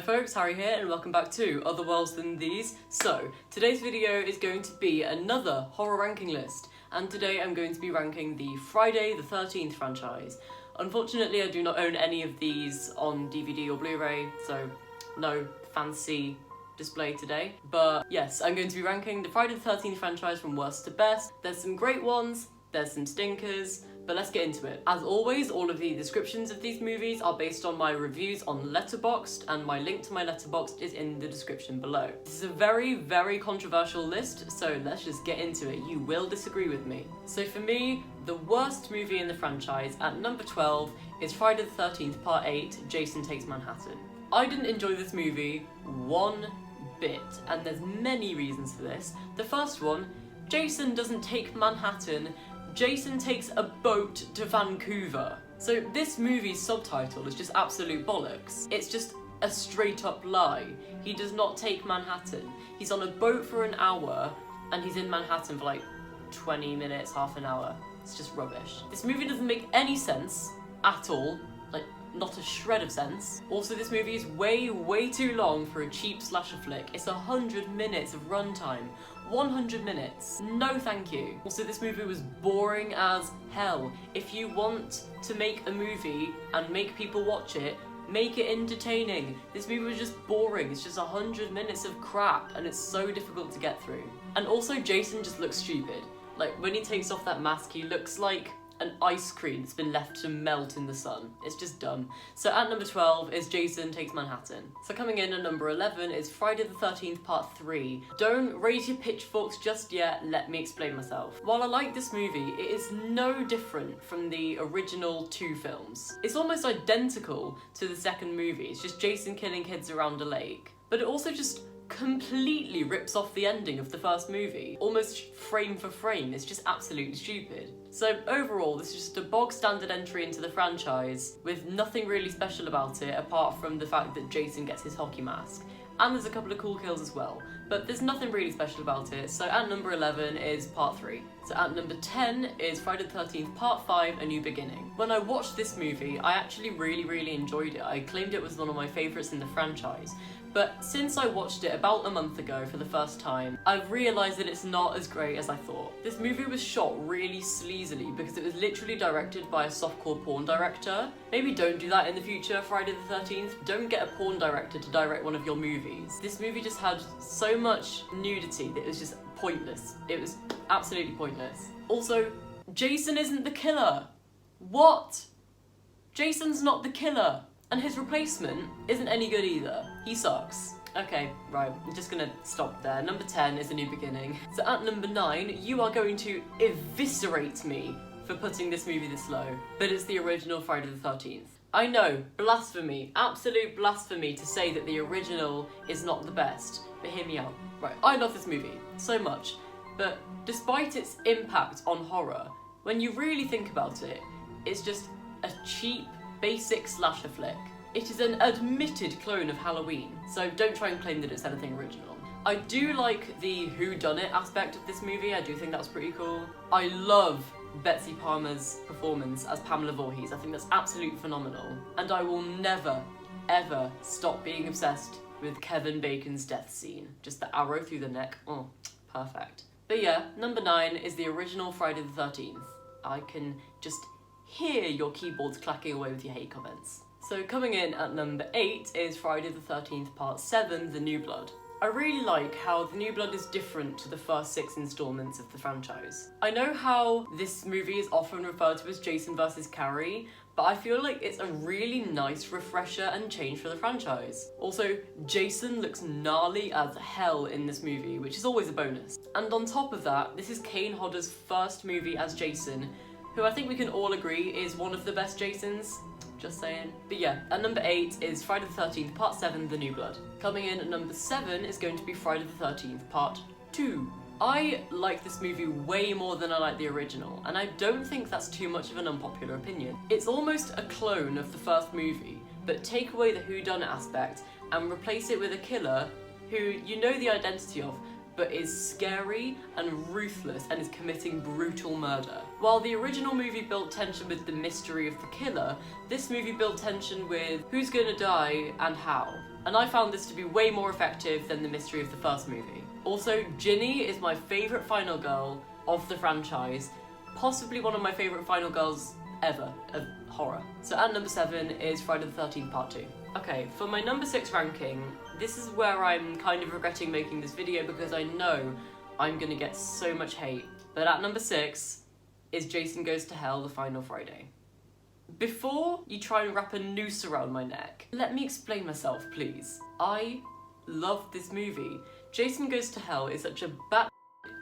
folks, Harry here and welcome back to Other Worlds Than These. So, today's video is going to be another horror ranking list, and today I'm going to be ranking the Friday the 13th franchise. Unfortunately, I do not own any of these on DVD or Blu-ray, so no fancy display today. But yes, I'm going to be ranking the Friday the 13th franchise from worst to best. There's some great ones, there's some stinkers, but let's get into it. As always, all of the descriptions of these movies are based on my reviews on Letterboxd, and my link to my Letterboxd is in the description below. This is a very, very controversial list, so let's just get into it. You will disagree with me. So for me, the worst movie in the franchise at number 12 is Friday the 13th Part 8, Jason Takes Manhattan. I didn't enjoy this movie one bit, and there's many reasons for this. The first one, Jason doesn't take Manhattan, Jason takes a boat to Vancouver. So this movie's subtitle is just absolute bollocks. It's just a straight up lie. He does not take Manhattan. He's on a boat for an hour and he's in Manhattan for like 20 minutes, half an hour. It's just rubbish. This movie doesn't make any sense at all. Like, not a shred of sense. Also, this movie is way too long for a cheap slasher flick. It's 100 minutes of runtime. 100 minutes. No thank you. Also, this movie was boring as hell. If you want to make a movie and make people watch it, make it entertaining. This movie was just boring. It's just 100 minutes of crap and it's so difficult to get through. And also, Jason just looks stupid. Like, when he takes off that mask, he looks like an ice cream that's been left to melt in the sun. It's just dumb. So at number 12 is Jason Takes Manhattan. So coming in at number 11 is Friday the 13th Part 3. Don't raise your pitchforks just yet, let me explain myself. While I like this movie, it is no different from the original two films. It's almost identical to the second movie. It's just Jason killing kids around a lake. But it also just completely rips off the ending of the first movie, almost frame for frame. It's just absolutely stupid. So overall, this is just a bog standard entry into the franchise with nothing really special about it apart from the fact that Jason gets his hockey mask. And there's a couple of cool kills as well, but there's nothing really special about it. So at number 11 is Part 3. So at number 10 is Friday the 13th Part 5, A New Beginning. When I watched this movie, I actually really enjoyed it. I claimed it was one of my favourites in the franchise. But since I watched it about a month ago for the first time, I've realised that it's not as great as I thought. This movie was shot really sleazily because it was literally directed by a softcore porn director. Maybe don't do that in the future, Friday the 13th. Don't get a porn director to direct one of your movies. This movie just had so much nudity that it was just pointless. It was absolutely pointless. Also, Jason isn't the killer. What? Jason's not the killer. And his replacement isn't any good either. He sucks. Okay, right, I'm just gonna stop there. Number 10 is A New Beginning. So at number 9, you are going to eviscerate me for putting this movie this low, but it's the original Friday the 13th. I know, blasphemy, absolute blasphemy to say that the original is not the best, but hear me out. Right, I love this movie so much, but despite its impact on horror, when you really think about it, it's just a cheap, basic slasher flick. It is an admitted clone of Halloween, so don't try and claim that it's anything original. I do like the whodunit aspect of this movie. I do think that's pretty cool. I love Betsy Palmer's performance as Pamela Voorhees. I think that's absolutely phenomenal. And I will never, ever stop being obsessed with Kevin Bacon's death scene. Just the arrow through the neck. Oh, perfect. But yeah, number 9 is the original Friday the 13th. I can just hear your keyboards clacking away with your hate comments. So coming in at number 8 is Friday the 13th Part 7, The New Blood. I really like how The New Blood is different to the first 6 installments of the franchise. I know how this movie is often referred to as Jason vs. Carrie, but I feel like it's a really nice refresher and change for the franchise. Also, Jason looks gnarly as hell in this movie, which is always a bonus. And on top of that, this is Kane Hodder's first movie as Jason, who I think we can all agree is one of the best Jasons. Just saying. But yeah, at number 8 is Friday the 13th Part 7, The New Blood. Coming in at number 7 is going to be Friday the 13th Part 2. I like this movie way more than I like the original, and I don't think that's too much of an unpopular opinion. It's almost a clone of the first movie, but take away the whodunit aspect and replace it with a killer who you know the identity of, but is scary and ruthless and is committing brutal murder. While the original movie built tension with the mystery of the killer, this movie built tension with who's gonna die and how. And I found this to be way more effective than the mystery of the first movie. Also, Ginny is my favourite final girl of the franchise, possibly one of my favourite final girls ever of horror. So at number 7 is Friday the 13th Part 2. Okay, for my number 6 ranking, this is where I'm kind of regretting making this video because I know I'm gonna get so much hate. But at number 6 is Jason Goes to Hell, the final Friday. Before you try and wrap a noose around my neck, let me explain myself, please. I love this movie. Jason Goes to Hell is such a bat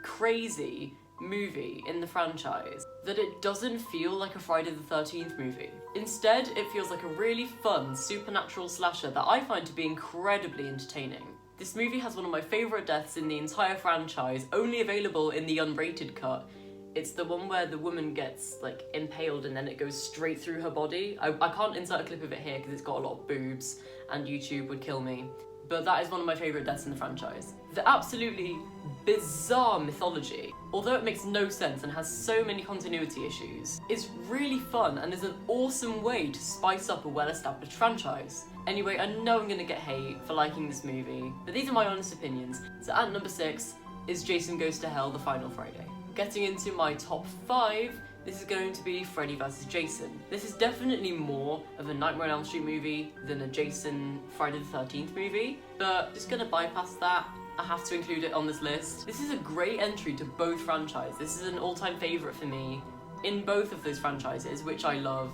crazy movie in the franchise that it doesn't feel like a Friday the 13th movie. Instead, it feels like a really fun supernatural slasher that I find to be incredibly entertaining. This movie has one of my favourite deaths in the entire franchise, only available in the unrated cut. It's the one where the woman gets like impaled and then it goes straight through her body. I can't insert a clip of it here because it's got a lot of boobs and YouTube would kill me. But that is one of my favourite deaths in the franchise. The absolutely bizarre mythology, although it makes no sense and has so many continuity issues, is really fun and is an awesome way to spice up a well-established franchise. Anyway, I know I'm gonna get hate for liking this movie, but these are my honest opinions. So at number 6 is Jason Goes to Hell, the final Friday. Getting into my top 5, this is going to be Freddy vs. Jason. This is definitely more of a Nightmare on Elm Street movie than a Jason Friday the 13th movie, but just gonna bypass that. I have to include it on this list. This is a great entry to both franchises. This is an all-time favourite for me in both of those franchises, which I love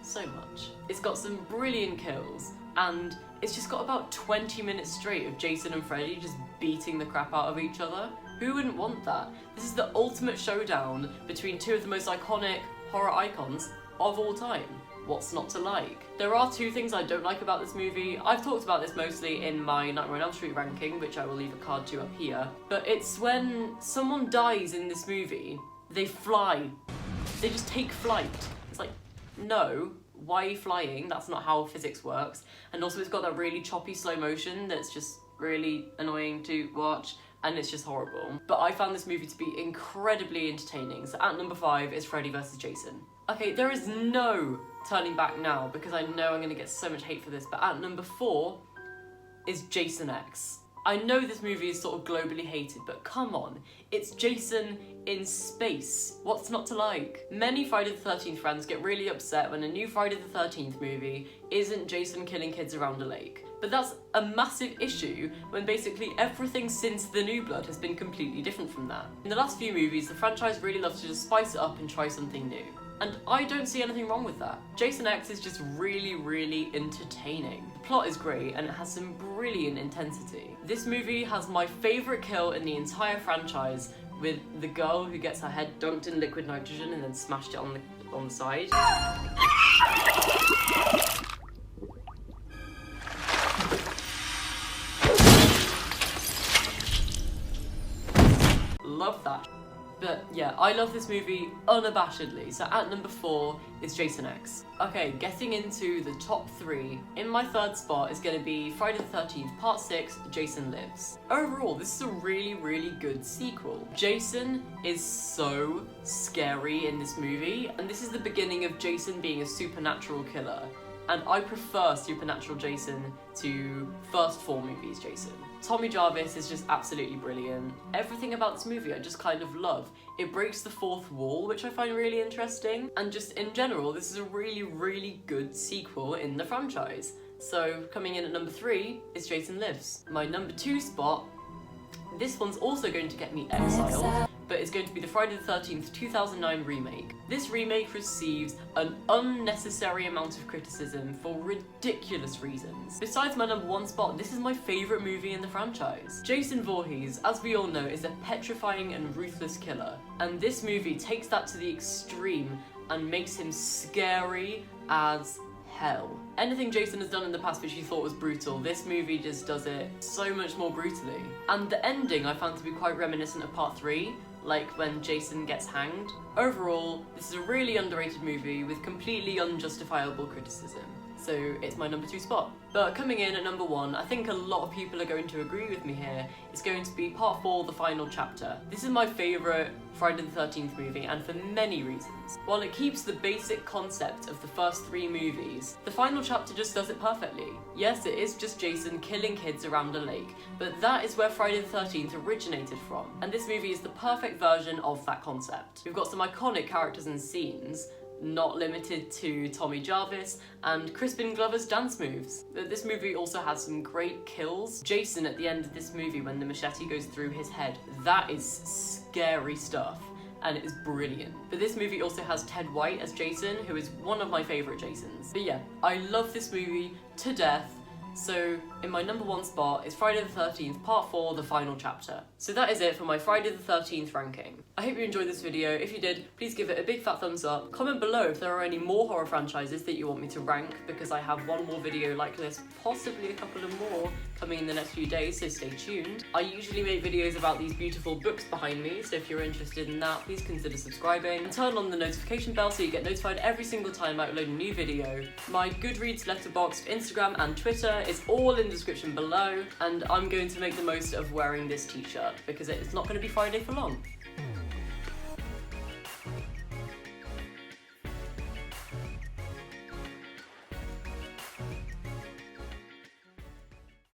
so much. It's got some brilliant kills, and it's just got about 20 minutes straight of Jason and Freddy just beating the crap out of each other. Who wouldn't want that? This is the ultimate showdown between two of the most iconic horror icons of all time. What's not to like? There are two things I don't like about this movie. I've talked about this mostly in my Nightmare on Elm Street ranking, which I will leave a card to up here. But it's when someone dies in this movie, they fly. They just take flight. It's like, no, why are you flying? That's not how physics works. And also it's got that really choppy slow motion that's just really annoying to watch. And it's just horrible. But I found this movie to be incredibly entertaining. So at number 5 is Freddy vs. Jason. Okay, there is no turning back now because I know I'm gonna get so much hate for this, but at number 4 is Jason X. I know this movie is sort of globally hated, but come on, it's Jason in space. What's not to like? Many Friday the 13th fans get really upset when a new Friday the 13th movie isn't Jason killing kids around a lake. But that's a massive issue when basically everything since The New Blood has been completely different from that. In the last few movies, the franchise really loves to just spice it up and try something new. And I don't see anything wrong with that. Jason X is just really, really entertaining. The plot is great and it has some brilliant intensity. This movie has my favourite kill in the entire franchise with the girl who gets her head dunked in liquid nitrogen and then smashed it on the side. Love that. But yeah, I love this movie unabashedly. So at number 4 is Jason X. Okay, getting into the top 3. In my third spot is going to be Friday the 13th Part 6, Jason Lives. Overall, this is a really, really good sequel. Jason is so scary in this movie, and this is the beginning of Jason being a supernatural killer. And I prefer supernatural Jason to first 4 movies Jason. Tommy Jarvis is just absolutely brilliant. Everything about this movie I just kind of love. It breaks the fourth wall, which I find really interesting. And just in general, this is a really, really good sequel in the franchise. So coming in at number 3 is Jason Lives. My number 2 spot, this one's also going to get me exiled, but it's going to be the Friday the 13th 2009 remake. This remake receives an unnecessary amount of criticism for ridiculous reasons. Besides my number 1 spot, this is my favourite movie in the franchise. Jason Voorhees, as we all know, is a petrifying and ruthless killer, and this movie takes that to the extreme and makes him scary as hell. Anything Jason has done in the past which you thought was brutal, this movie just does it so much more brutally. And the ending I found to be quite reminiscent of Part 3, like when Jason gets hanged. Overall, this is a really underrated movie with completely unjustifiable criticism. so it's my number 2 spot. But coming in at number 1, I think a lot of people are going to agree with me here, it's going to be Part 4, The Final Chapter. This is my favourite Friday the 13th movie, and for many reasons. While it keeps the basic concept of the first 3 movies, the final chapter just does it perfectly. Yes, it is just Jason killing kids around a lake, but that is where Friday the 13th originated from, and this movie is the perfect version of that concept. We've got some iconic characters and scenes, not limited to Tommy Jarvis, and Crispin Glover's dance moves. This movie also has some great kills. Jason at the end of this movie, when the machete goes through his head, that is scary stuff, and it is brilliant. But this movie also has Ted White as Jason, who is one of my favourite Jasons. But yeah, I love this movie to death. So in my number 1 spot is Friday the 13th Part 4, The Final Chapter. So that is it for my Friday the 13th ranking. I hope you enjoyed this video. If you did, please give it a big fat thumbs up. Comment below if there are any more horror franchises that you want me to rank, because I have one more video like this, possibly a couple of more, coming in the next few days, so stay tuned. I usually make videos about these beautiful books behind me, so if you're interested in that, please consider subscribing. And turn on the notification bell so you get notified every single time I upload a new video. My Goodreads, Letterboxd, Instagram and Twitter is all in the description below, and I'm going to make the most of wearing this t-shirt because it's not going to be Friday for long.